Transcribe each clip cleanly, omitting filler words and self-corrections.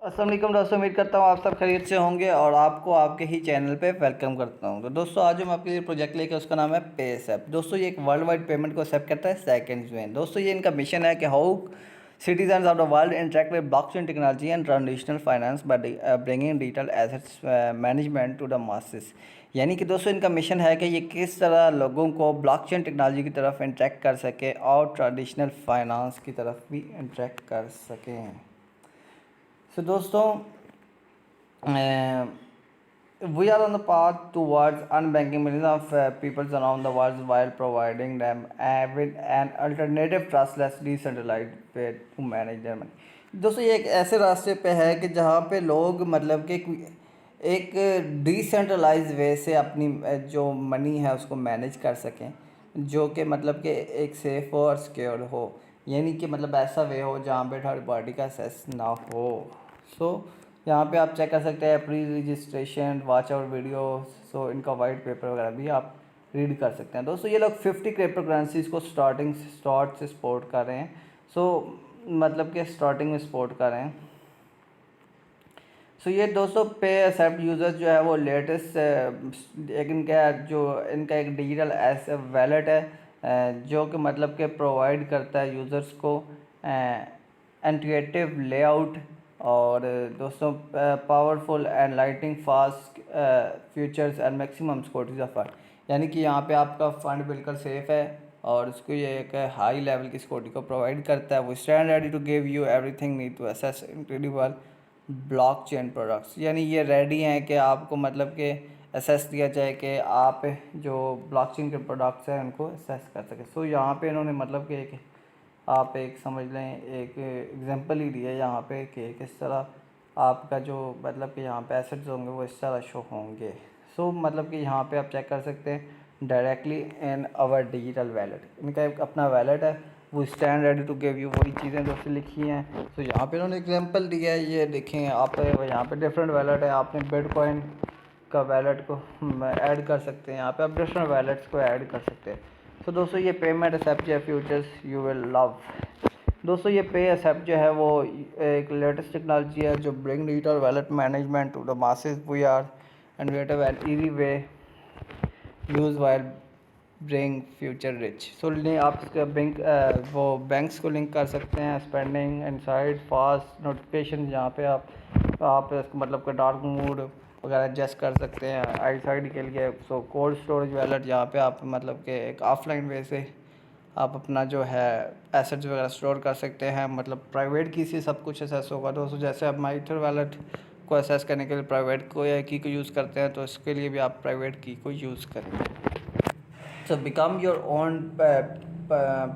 अस्सलाम वालेकुम दोस्तों, उम्मीद करता हूँ आप सब खैरियत से होंगे और आपको आपके ही चैनल पे वेलकम करता हूँ। तो दोस्तों आज हम आपके लिए प्रोजेक्ट लेके उसका नाम है पेसैप। दोस्तों ये एक वर्ल्ड वाइड पेमेंट को एक्सेप्ट करता है सेकंड्स में। दोस्तों ये इनका मिशन है कि how citizens of the world interact with blockchain technology and transitional finance by bringing digital assets management to the masses. यानी कि दोस्तों इनका मिशन है कि ये किस तरह लोगों को ब्लॉकचेन टेक्नोलॉजी की तरफ इंटरेक्ट कर सके और ट्रेडिशनल फाइनेंस की तरफ भी इंटरेक्ट कर सकें। सो दोस्तों we are on the path towards unbanking millions of people around the world while providing them with an alternative trustless decentralized way to manage their money। दोस्तों ये एक ऐसे रास्ते पे है कि जहाँ पे लोग मतलब कि एक डिसेंट्रलाइज वे से अपनी जो मनी है उसको मैनेज कर सकें, जो कि मतलब कि एक सेफ हो और सिक्योर हो। यानी कि मतलब ऐसा वे हो जहाँ पे थर्ड पार्टी का सेस ना हो। यहाँ पे आप चेक कर सकते हैं pre registration, watch out video. इनका वाइट पेपर वगैरह भी आप रीड कर सकते हैं। दोस्तों ये लोग 50 क्रिप्टो करेंसीज को स्टार्ट से सपोर्ट कर रहे हैं। मतलब कि स्टार्टिंग में सपोर्ट कर रहे हैं। ये दोस्तों पे एक्सेप्ट यूज़र्स जो है वो लेटेस्ट एक इनका एक डिजिटल ऐसे वैलेट है जो कि मतलब कि प्रोवाइड करता है यूज़र्स को इंट्यूटिव लेआउट और दोस्तों powerful and lighting fast features and maximum security of fund. यानी कि यहाँ पे आपका फ़ंड बिल्कुल सेफ़ है और उसको ये एक हाई लेवल की सिक्योरिटी को प्रोवाइड करता है। वो stand ready to give you everything need to assess incredible blockchain products. यानी ये रेडी हैं कि आपको मतलब कि असेस दिया जाए कि आप जो ब्लॉकचेन के प्रोडक्ट्स हैं उनको असेस कर सकें। यहाँ पे इन्होंने मतलब कि आप एक समझ लें एक एग्जांपल ही दिया यहाँ पे कि किस तरह आपका जो मतलब कि यहाँ पे एसेट्स होंगे वो इस तरह शो होंगे। मतलब कि यहाँ पे आप चेक कर सकते हैं directly in our digital wallet. इनका एक अपना वैलेट है, वो stand ready to give you वही चीज़ें दोस्तों लिखी हैं। यहाँ पे इन्होंने एग्जांपल दिया है, ये देखें आप यहाँ पे डिफरेंट वैलेट है। आपने बिटकॉइन का वैलेट को ऐड कर सकते हैं, यहाँ पे आप डिफरेंट वैलेट्स को ऐड कर सकते हैं। दोस्तों ये पेमेंट एक्सेप्ट या फ्यूचर्स यू विल लव। दोस्तों ये पे एक्सेप्ट जो है वो एक लेटेस्ट टेक्नोलॉजी है जो bring digital wallet management to the masses. We are innovative and easy way use while bring future rich. आप इसका वो बैंक्स को लिंक कर सकते हैं, स्पेंडिंग इनसाइड फास्ट नोटिफिकेशन जहाँ पे आप इसको मतलब का डार्क मोड वगैरह एडजस्ट कर सकते हैं आई साइड के लिए। कोल्ड स्टोरेज वैलेट जहाँ पे आप मतलब कि एक ऑफलाइन वे से आप अपना जो है एसेट्स वगैरह स्टोर कर सकते हैं। मतलब प्राइवेट की से सब कुछ असेस होगा दोस्तों। जैसे आप माइथर वैलेट को असेस करने के लिए प्राइवेट को या की को यूज़ करते हैं, तो इसके लिए भी आप प्राइवेट की को यूज़ करें। Become your own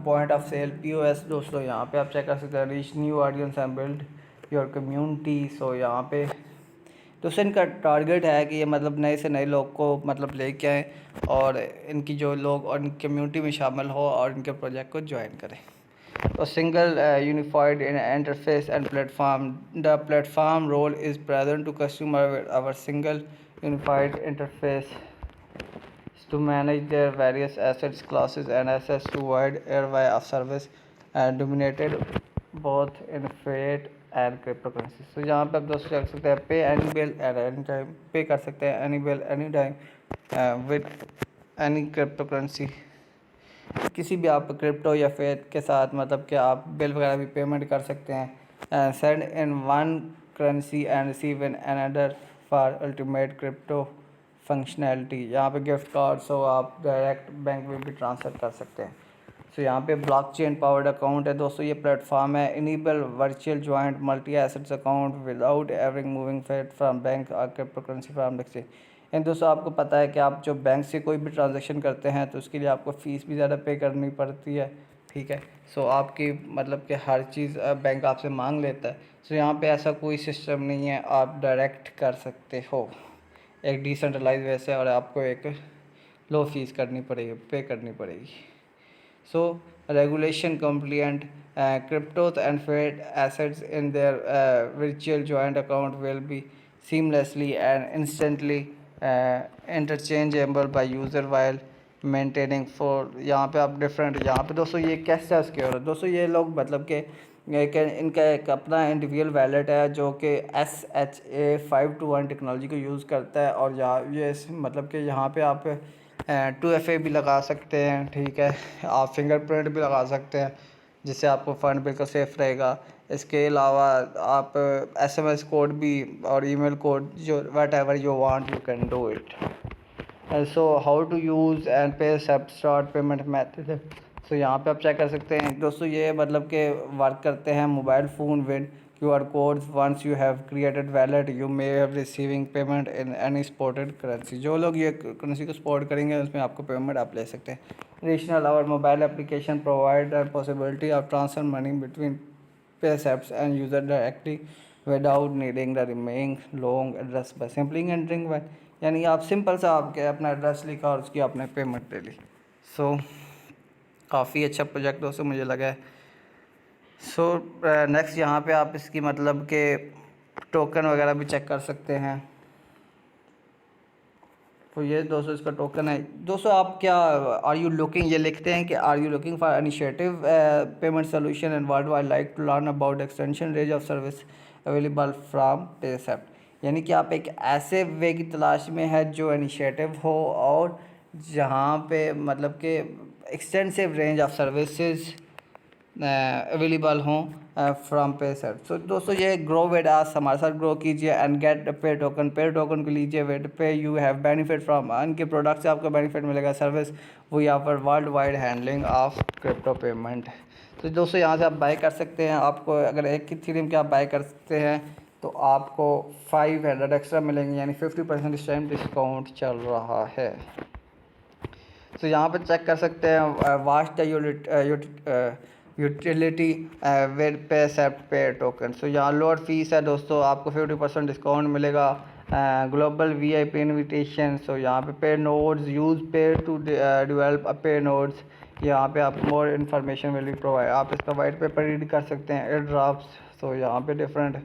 point of sale POS। दोस्तों यहाँ पे आप चेक कर सकते हैं reach new audience and build your community. यहाँ पे दोस्तों इनका टारगेट है कि ये मतलब नए से नए लोग को मतलब लेके आएँ और इनकी जो लोग और इनकी कम्युनिटी में शामिल हो और इनके प्रोजेक्ट को ज्वाइन करें। Single unified in interface and platform. The platform role is present to customer our single unified interface to manage their various assets classes and access to wide array of service and dominated both in fiat and cryptocurrency। यहाँ पे आप दोस्तों कर सकते हैं पे any bill at any time, पे कर सकते हैं any bill any time with any cryptocurrency. किसी भी आप क्रिप्टो या फेथ के साथ मतलब कि आप बिल वगैरह भी पेमेंट कर सकते हैं। Send in one currency and receive in another for ultimate crypto functionality. यहाँ पे गिफ्ट कार्ड्स हो आप डायरेक्ट बैंक में भी ट्रांसफ़र कर सकते हैं। यहाँ पे ब्लॉकचेन पावर्ड अकाउंट है दोस्तों। ये प्लेटफॉर्म है enable virtual joint multi assets account without every moving fiat from bank और crypto currency from exchange. And दोस्तों आपको पता है कि आप जो बैंक से कोई भी ट्रांजेक्शन करते हैं तो उसके लिए आपको फ़ीस भी ज़्यादा पे करनी पड़ती है, ठीक है। आपकी मतलब कि हर चीज़ बैंक आपसे मांग लेता है। यहाँ पे ऐसा कोई सिस्टम नहीं है, आप डायरेक्ट कर सकते हो एक डिसेंट्रलाइज वे से और आपको एक लो फीस करनी पड़ेगी, पे करनी पड़ेगी। Regulation compliant cryptos and fiat assets in their virtual joint account will be seamlessly and instantly interchangeable by user while maintaining for। यहाँ पे आप डिफरेंट यहाँ पे दोस्तों ये कैसे सिक्योर है दोस्तों। ये लोग मतलब कि इनका एक अपना इंडिविजुअल वैलेट है जो कि SHA-521 टेक्नोलॉजी को यूज़ करता है। और ये मतलब कि यहाँ पे आप 2FA भी लगा सकते हैं, ठीक है। आप फिंगरप्रिंट भी लगा सकते हैं जिससे आपको फ़ंड बिल्कुल सेफ़ रहेगा। इसके अलावा आप SMS कोड भी और ईमेल कोड, जो whatever you want you can do it. So how to use and pay start payment method. So यहाँ पे आप चेक कर सकते हैं दोस्तों, ये मतलब कि वर्क करते हैं mobile phone with QR codes. Once you have created wallet you may have receiving payment in any supported currency. जो लोग ये करेंसी को सपोर्ट करेंगे उसमें आपको पेमेंट आप ले सकते हैं। Additional our mobile application provide the possibility of transfer money between PaySaps and user directly without needing the remaining long address by simply entering one। यानी आप सिंपल सा आपके अपना एड्रेस लिखा और उसकी आपने पेमेंट ले ली। सो काफ़ी अच्छा प्रोजेक्ट दोस्तों मुझे लगा है। सो नेक्स्ट यहाँ पे आप इसकी मतलब के टोकन वगैरह भी चेक कर सकते हैं। तो ये दोस्तों इसका टोकन है। दोस्तों आप क्या आर यू लुकिंग, ये लिखते हैं कि are you looking for initiative payment solution and worldwide like to learn about extension range of service available from PaySaps। यानी कि आप एक ऐसे वे की तलाश में है जो इनिशिएटिव हो और जहाँ पे मतलब कि extensive range of services available हों फ्रॉम PaySaps। तो दोस्तों ये ग्रो विद अस, हमारे साथ ग्रो कीजिए and get pay token. Pay token को लीजिए, with pay you have benefit from, इनके प्रोडक्ट से आपको बेनिफिट मिलेगा। Service we offer worldwide handling of crypto payment. तो दोस्तों यहाँ से आप बाय कर सकते हैं। आपको अगर एक इथेरियम के आप बाय करते हैं तो आपको 500 एक्स्ट्रा मिलेंगे, यानी 50% इस टाइम डिस्काउंट चल रहा है। तो यहाँ पर चेक कर सकते हैं वास्ट यूटिलिटी विद PaySaps पे टोकन। सो यहाँ लोअर फीस है दोस्तों, आपको 50% डिस्काउंट मिलेगा। Global VIP invitation. सो यहाँ पे पे नोड्स यूज़ पे टू डेवलप पे नोड्स। यहाँ पे आप more information will be provide, आप इसका वाइट पेपर रीड कर सकते हैं। एयर ड्रॉप्स, सो यहाँ पे different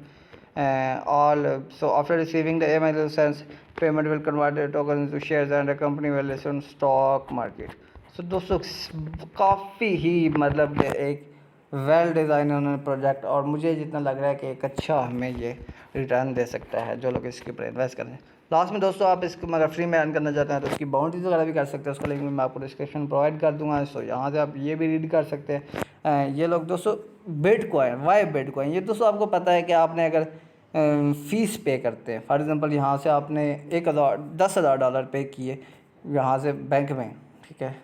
all so after receiving the email sense payment will convert the token into shares and the company will list on stock market। so दोस्तों काफ़ी ही मतलब कि एक वेल डिज़ाइन उन्होंने प्रोजेक्ट, और मुझे जितना लग रहा है कि एक अच्छा हमें ये रिटर्न दे सकता है जो लोग इसके ऊपर इन्वेस्ट करें। लास्ट में दोस्तों आप इसको अगर फ्री में अर्न करना चाहते हैं तो उसकी बाउंड्रीज वगैरह भी कर सकते हैं, उसका लिंक मैं आपको डिस्क्रिप्शन प्रोवाइड कर दूंगा। सो यहाँ से आप ये भी रीड कर सकते हैं। ये लोग दोस्तों बिटकॉइन, वाई बिटकॉइन, ये दोस्तों आपको पता है कि आपने अगर फ़ीस पे करते हैं, फॉर एग्ज़ाम्पल यहाँ से आपने $10,000 पे किए यहाँ से बैंक में, ठीक है,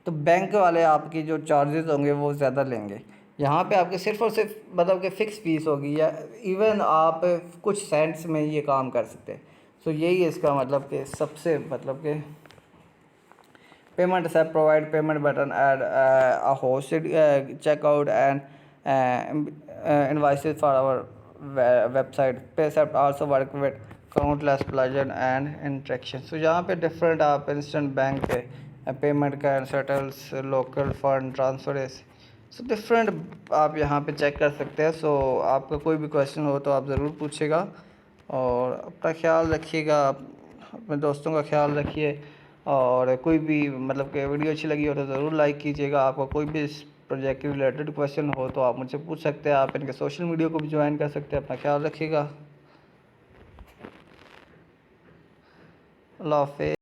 तो बैंक वाले आपकी जो चार्जेस होंगे वो ज़्यादा लेंगे। यहाँ पे आपके सिर्फ़ और सिर्फ मतलब कि फ़िक्स फीस होगी, या इवन आप कुछ सेंट्स में ये काम कर सकते हैं। सो यही इसका मतलब कि सबसे मतलब कि पेमेंट से provide payment button add a hosted checkout and invoices for our website। PaySaps also work with countless plugin and interaction। so यहाँ पे डिफरेंट आप इंस्टेंट बैंक पे पेमेंट का settles, local fund transfer, so different आप यहाँ पे check कर सकते हैं। सो आपका कोई भी क्वेश्चन हो तो आप ज़रूर पूछिएगा, और अपना ख्याल रखिएगा, अपने दोस्तों का ख्याल रखिए, और कोई भी मतलब कि वीडियो अच्छी लगी हो तो ज़रूर लाइक कीजिएगा। आपका कोई भी इस प्रोजेक्ट के रिलेटेड क्वेश्चन हो तो आप मुझसे पूछ सकते हैं। आप इनके सोशल मीडिया को भी ज्वाइन कर सकते हैं। अपना ख्याल रखिएगा। अल्लाह हाफ़िज़।